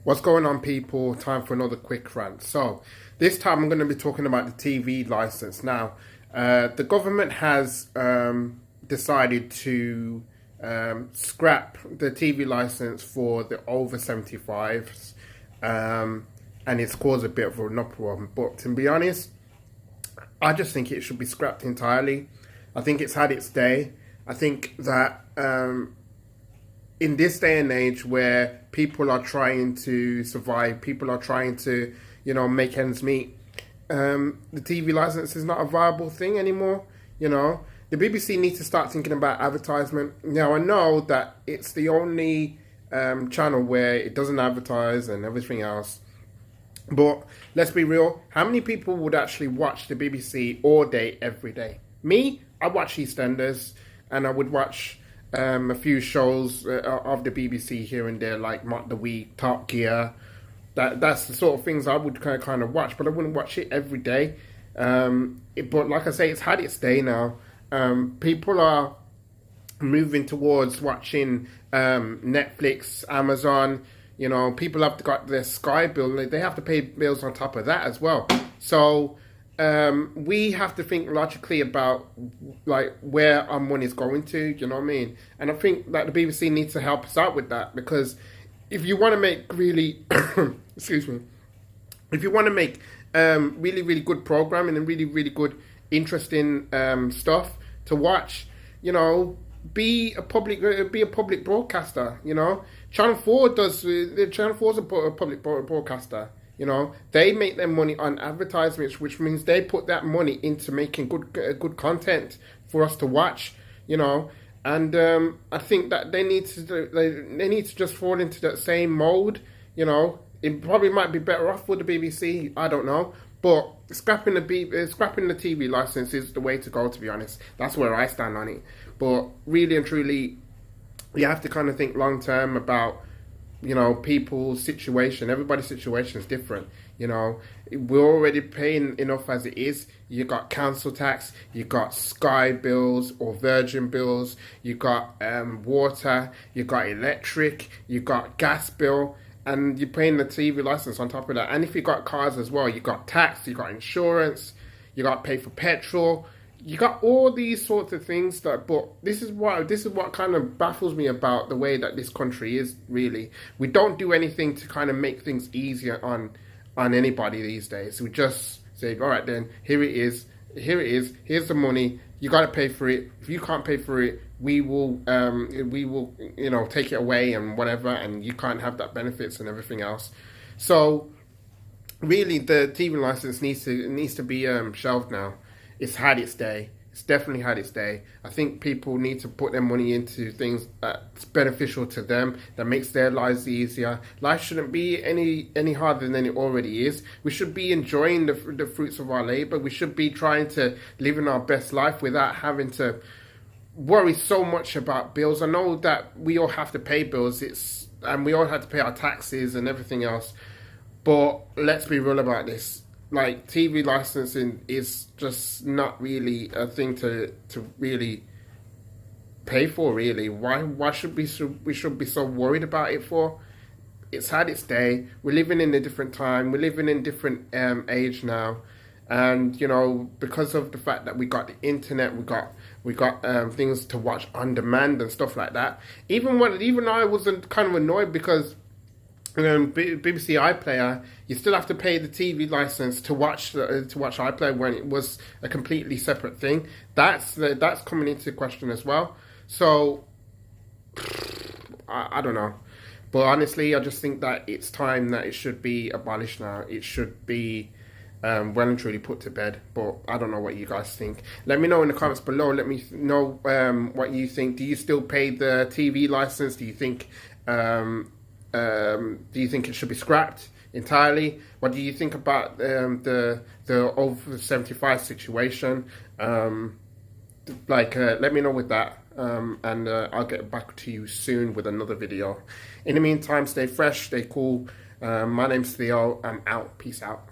What's going on, people? Time for another quick rant. So, this time I'm going to be talking about the TV license. Now, the government has decided to scrap the TV license for the over 75s, and it's caused a bit of an uproar. But to be honest, I just think it should be scrapped entirely. I think it's had its day. I think that in this day and age where people are trying to survive, people are trying to, make ends meet, the TV license is not a viable thing anymore. The BBC needs to start thinking about advertisement. Now, I know that it's the only channel where it doesn't advertise and everything else. But let's be real, how many people would actually watch the BBC all day, every day? Me, I watch EastEnders, and I would watch a few shows of the BBC here and there, like Mock the Week, Top Gear. That's the sort of things I would kind of watch, but I wouldn't watch it every day. But like I say, it's had its day now. People are moving towards watching Netflix, Amazon. People have got their Sky bill. They have to pay bills on top of that as well. So we have to think logically about like where our money's going to. You know what I mean? And I think that the BBC needs to help us out with that, because if you want to make really, excuse me, if you want to make really, really good programming and really, really good, interesting stuff to watch, be a public broadcaster. Channel 4 does. Channel 4 is a public broadcaster. They make their money on advertisements, which means they put that money into making good content for us to watch. And I think that they need to just fall into that same mold. It probably might be better off for the BBC. I don't know, but scrapping the TV license is the way to go. To be honest, that's where I stand on it. But really and truly, you have to kind of think long term about, people's situation. Everybody's situation is different. We're already paying enough as it is. You got council tax, you got Sky bills or Virgin bills, you got water, you got electric, you got gas bill, and you're paying the TV license on top of that. And if you got cars as well, you got tax, you got insurance, you got to pay for petrol. You got all these sorts of things but this is what kind of baffles me about the way that this country is. Really, we don't do anything to kind of make things easier on anybody these days. We just say, all right, then here it is, here's the money, you got to pay for it. If you can't pay for it, we will take it away and whatever, and you can't have that benefits and everything else. So really, the TV license needs to be shelved now. It's had its day. It's definitely had its day. I think people need to put their money into things that's beneficial to them, that makes their lives easier. Life shouldn't be any harder than it already is. We should be enjoying the fruits of our labor. We should be trying to live in our best life without having to worry so much about bills. I know that we all have to pay bills, and we all have to pay our taxes and everything else. But let's be real about this. Like, TV licensing is just not really a thing to really pay for. Really, why should we be so worried about it for? It's had its day. We're living in a different time. We're living in a different age now, and because of the fact that we got the internet, we got things to watch on demand and stuff like that. Even I was kind of annoyed because BBC iPlayer, you still have to pay the TV license to watch iPlayer when it was a completely separate thing. That's coming into question as well. So I don't know, but honestly, I just think that it's time that it should be abolished now. It should be well and truly put to bed. But I don't know what you guys think. Let me know in the comments below. Let me know what you think. Do you still pay the TV license? Do you think it should be scrapped entirely? What do you think about the over 75 situation? Let me know with that, and I'll get back to you soon with another video. In the meantime, stay fresh, stay cool. My name's Theo. I'm out. Peace out.